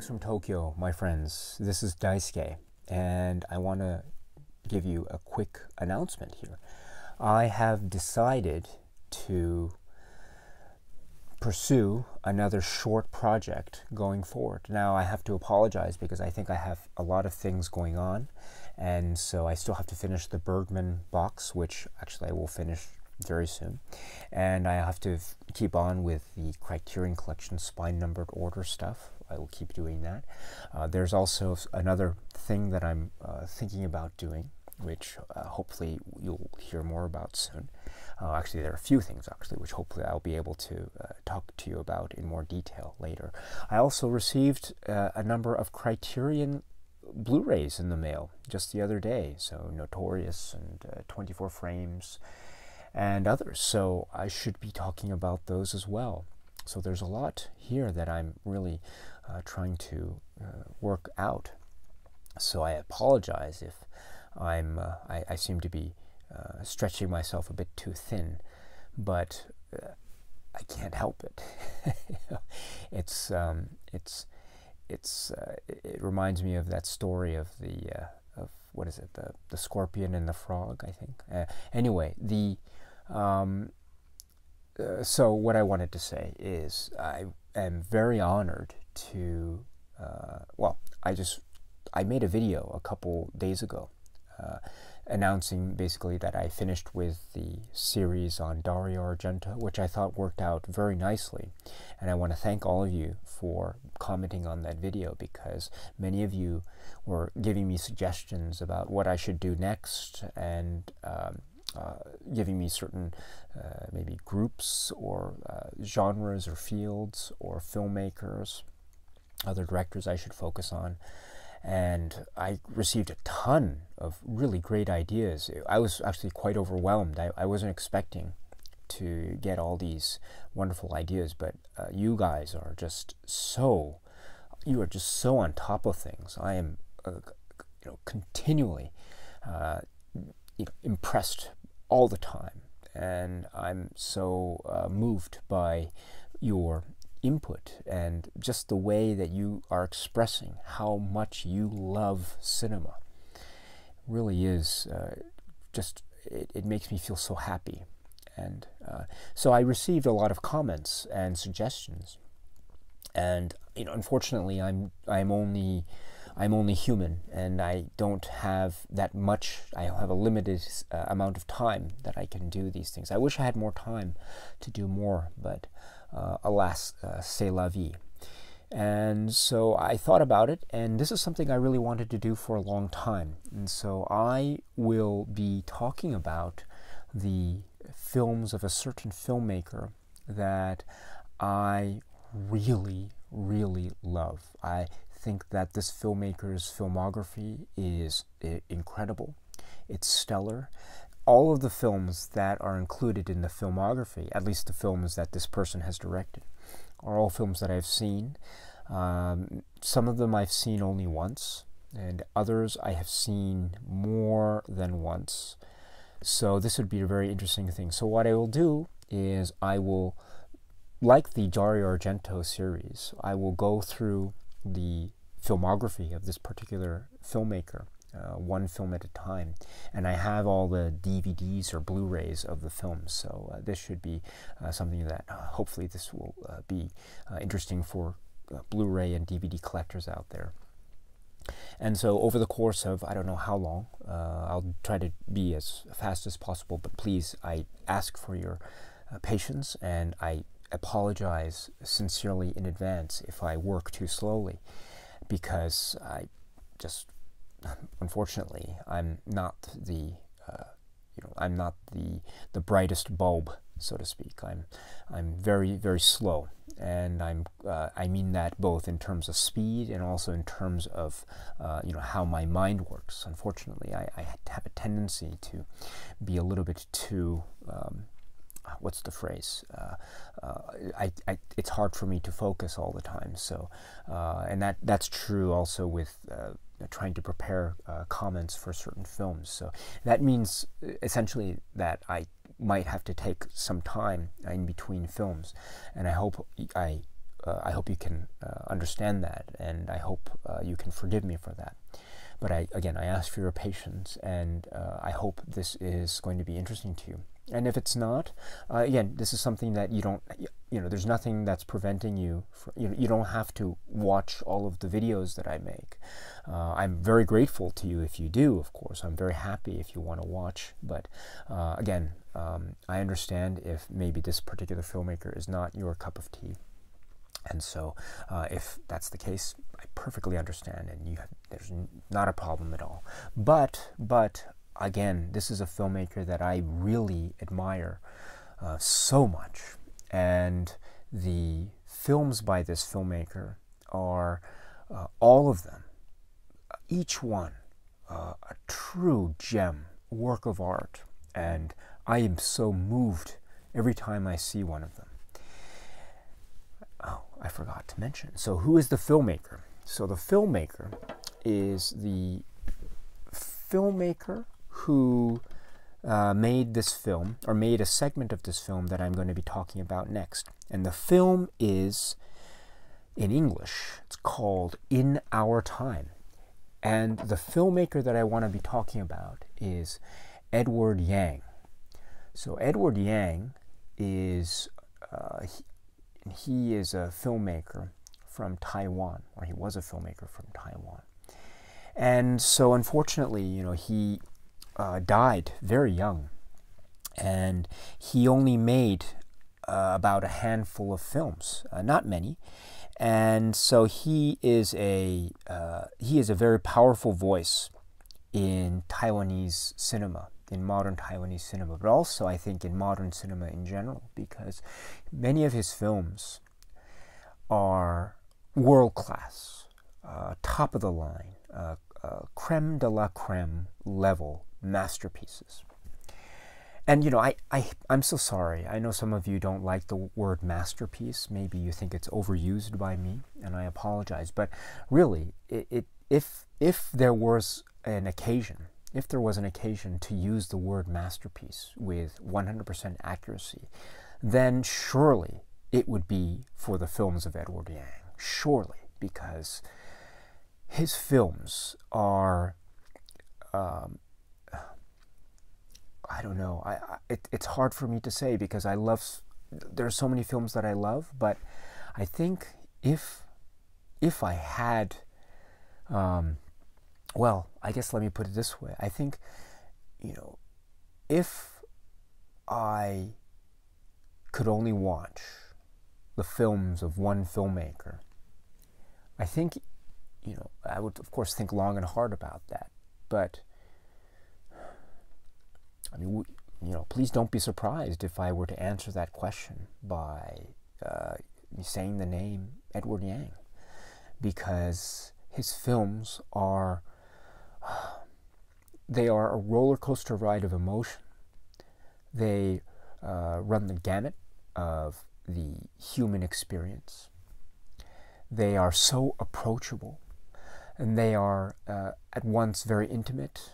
Greetings from Tokyo, my friends. This is Daisuke, and I want to give you a quick announcement here. I have decided to pursue another short project going forward. Now, I have to apologize because I think I have a lot of things going on, and so I still have to finish the Bergman box, which actually I will finish very soon, and I have to keep on with the Criterion Collection spine numbered order stuff. I will keep doing that. There's also another thing that I'm thinking about doing, which hopefully you'll hear more about soon. Actually, there are a few things actually which hopefully I'll be able to talk to you about in more detail later. I also received a number of Criterion Blu-rays in the mail just the other day, so Notorious and 24 Frames and others, so I should be talking about those as well. So there's a lot here that I'm really trying to work out. So I apologize if I seem to be stretching myself a bit too thin, but I can't help it. It reminds me of that story of the of what is it, the scorpion and the frog, I think. Anyway, so what I wanted to say is I am very honored to, I made a video a couple days ago announcing basically that I finished with the series on Dario Argento, which I thought worked out very nicely. And I want to thank all of you for commenting on that video, because many of you were giving me suggestions about what I should do next, and giving me certain maybe groups or genres or fields or filmmakers, other directors I should focus on. And I received a ton of really great ideas. I was actually quite overwhelmed. I wasn't expecting to get all these wonderful ideas, but you guys are just so, on top of things. I am continually impressed all the time, and I'm so moved by your input and just the way that you are expressing how much you love cinema. Really is it makes me feel so happy. And so I received a lot of comments and suggestions, and unfortunately I'm only human, and I don't have that much. I have a limited amount of time that I can do these things. I wish I had more time to do more, but alas, c'est la vie. And so I thought about it, and this is something I really wanted to do for a long time. And so I will be talking about the films of a certain filmmaker that I really, really love. I think that this filmmaker's filmography is incredible. It's stellar. All of the films that are included in the filmography, at least the films that this person has directed, are all films that I've seen. Some of them I've seen only once, and others I have seen more than once. So this would be a very interesting thing. So what I will do is I will, like the Dario Argento series, I will go through the filmography of this particular filmmaker, one film at a time, and I have all the DVDs or Blu-rays of the films. So this should be something that hopefully this will be interesting for Blu-ray and DVD collectors out there. And so over the course of, I don't know how long, I'll try to be as fast as possible, but please, I ask for your patience, and I apologize sincerely in advance if I work too slowly, because I just, unfortunately, I'm not the the brightest bulb, so to speak. I'm very, very slow, and I mean that both in terms of speed and also in terms of how my mind works. Unfortunately, I have a tendency to be a little bit too what's the phrase? It's hard for me to focus all the time. So, and that's true also with trying to prepare comments for certain films. So that means essentially that I might have to take some time in between films, and I hope I I hope you can understand that, and I hope you can forgive me for that. But again, I ask for your patience, and I hope this is going to be interesting to you. And if it's not, again, this is something that you don't, there's nothing that's preventing you. You don't have to watch all of the videos that I make. I'm very grateful to you if you do, of course. I'm very happy if you want to watch. But again, I understand if maybe this particular filmmaker is not your cup of tea. And so if that's the case, I perfectly understand, and there's not a problem at all. But again, this is a filmmaker that I really admire so much. And the films by this filmmaker are, all of them, each one, a true gem, work of art. And I am so moved every time I see one of them. Oh, I forgot to mention. So who is the filmmaker? So the filmmaker is the filmmaker who made this film, or made a segment of this film that I'm going to be talking about next. And the film is in English. It's called In Our Time. And the filmmaker that I want to be talking about is Edward Yang. So Edward Yang is he is a filmmaker from Taiwan, or he was a filmmaker from Taiwan. And so unfortunately, he died very young, and he only made about a handful of films, not many. And so he is a very powerful voice in Taiwanese cinema, in modern Taiwanese cinema, but also I think in modern cinema in general, because many of his films are world-class, top of the line, creme de la creme level masterpieces. And I'm so sorry. I know some of you don't like the word masterpiece. Maybe you think it's overused by me, and I apologize. But really, if there was an occasion, to use the word masterpiece with 100% accuracy, then surely it would be for the films of Edward Yang. Surely, because his films are, I don't know, it's hard for me to say, because there are so many films that I love, but I think if I had, well, I guess let me put it this way. I think, if I could only watch the films of one filmmaker, I think, I would, of course, think long and hard about that. But, I mean, please don't be surprised if I were to answer that question by saying the name Edward Yang, because his films are, they are a roller coaster ride of emotion. They run the gamut of the human experience. They are so approachable, and they are at once very intimate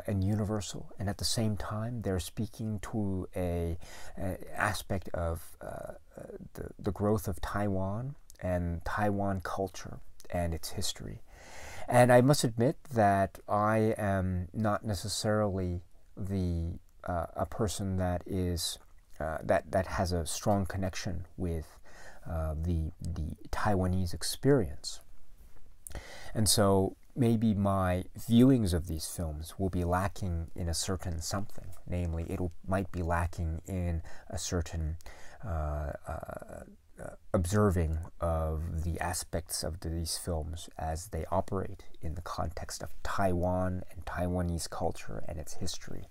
and universal, and at the same time they're speaking to an aspect of the growth of Taiwan and Taiwan culture and its history. And I must admit that I am not necessarily a person that is that has a strong connection with the Taiwanese experience. And so maybe my viewings of these films will be lacking in a certain something. Namely, might be lacking in a certain observing of the aspects of these films as they operate in the context of Taiwan and Taiwanese culture and its history.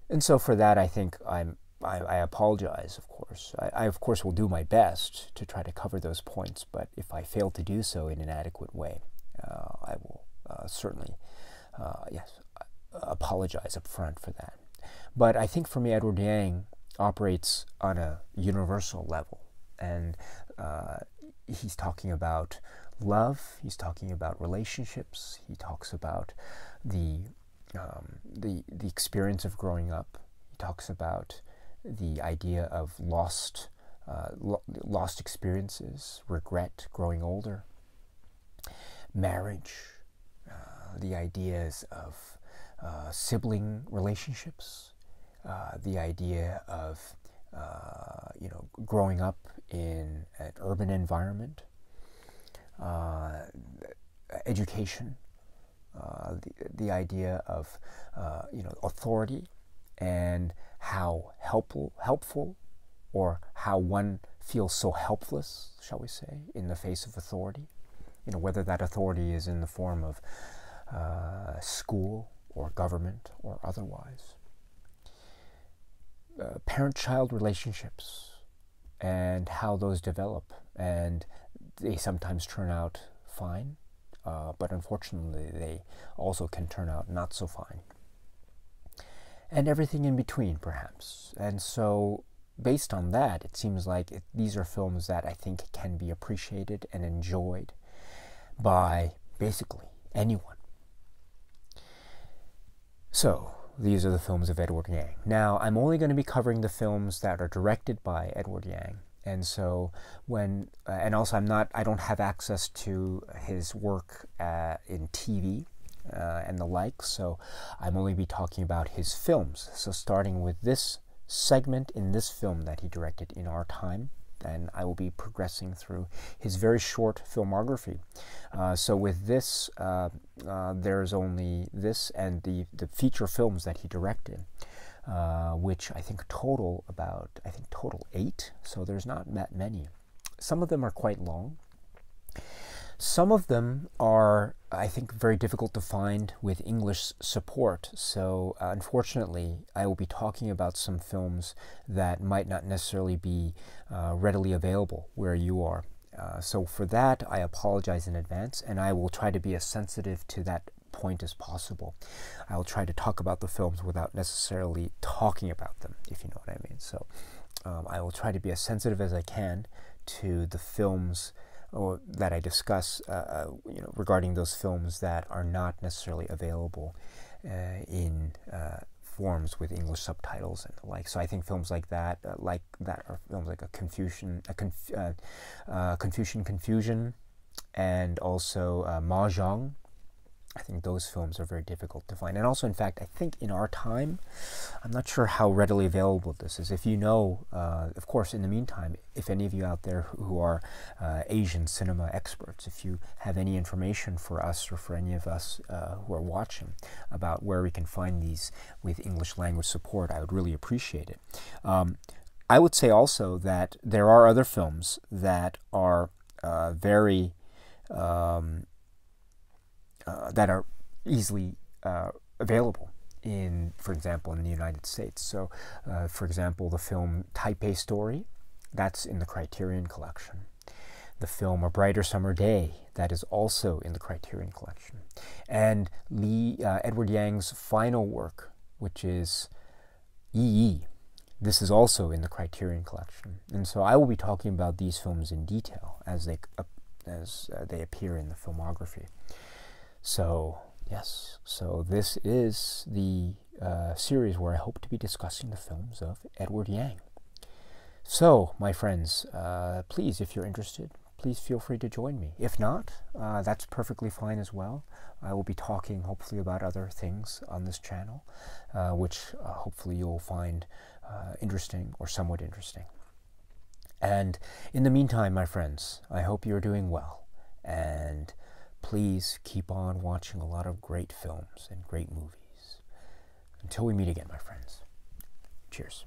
And so for that, I think I apologize, of course. I, of course, will do my best to try to cover those points, but if I fail to do so in an adequate way, I will certainly, apologize up front for that. But I think for me, Edward Yang operates on a universal level, and he's talking about love, he's talking about relationships, he talks about the experience of growing up, he talks about the idea of lost lost experiences, regret, growing older, marriage, the ideas of sibling relationships, the idea of growing up in an urban environment, education, the idea of authority, and how helpful, or how one feels so helpless, shall we say, in the face of authority. Whether that authority is in the form of school or government or otherwise. Parent-child relationships and how those develop, and they sometimes turn out fine, but unfortunately they also can turn out not so fine. And everything in between, perhaps. And so, based on that, it seems like these are films that I think can be appreciated and enjoyed by basically anyone. So, these are the films of Edward Yang. Now, I'm only going to be covering the films that are directed by Edward Yang. And so and also I don't have access to his work in TV and the like, so I'm only be talking about his films. So starting with this segment in this film that he directed, In Our Time, then I will be progressing through his very short filmography. So with this, there's only this and the feature films that he directed, which I think total 8. So there's not that many. Some of them are quite long. Some of them are, I think, very difficult to find with English support. So unfortunately, I will be talking about some films that might not necessarily be readily available where you are. So for that, I apologize in advance, and I will try to be as sensitive to that point as possible. I will try to talk about the films without necessarily talking about them, if you know what I mean. So I will try to be as sensitive as I can to the films that I discuss, regarding those films that are not necessarily available in forms with English subtitles and the like. So I think films like that are films like Confusion, and also Mahjong. I think those films are very difficult to find. And also, in fact, I think In Our Time, I'm not sure how readily available this is. If you know, of course, in the meantime, if any of you out there who are Asian cinema experts, if you have any information for us or for any of us who are watching about where we can find these with English language support, I would really appreciate it. I would say also that there are other films that are very that are easily available for example, in the United States. So, for example, the film Taipei Story, that's in the Criterion Collection. The film A Brighter Summer Day, that is also in the Criterion Collection. And Edward Yang's final work, which is Yi Yi, this is also in the Criterion Collection. And so I will be talking about these films in detail as they appear in the filmography. So, yes, so this is the series where I hope to be discussing the films of Edward Yang. So, my friends, please, if you're interested, please feel free to join me. If not, that's perfectly fine as well. I will be talking, hopefully, about other things on this channel, which hopefully you'll find interesting or somewhat interesting. And in the meantime, my friends, I hope you're doing well, and please keep on watching a lot of great films and great movies. Until we meet again, my friends. Cheers.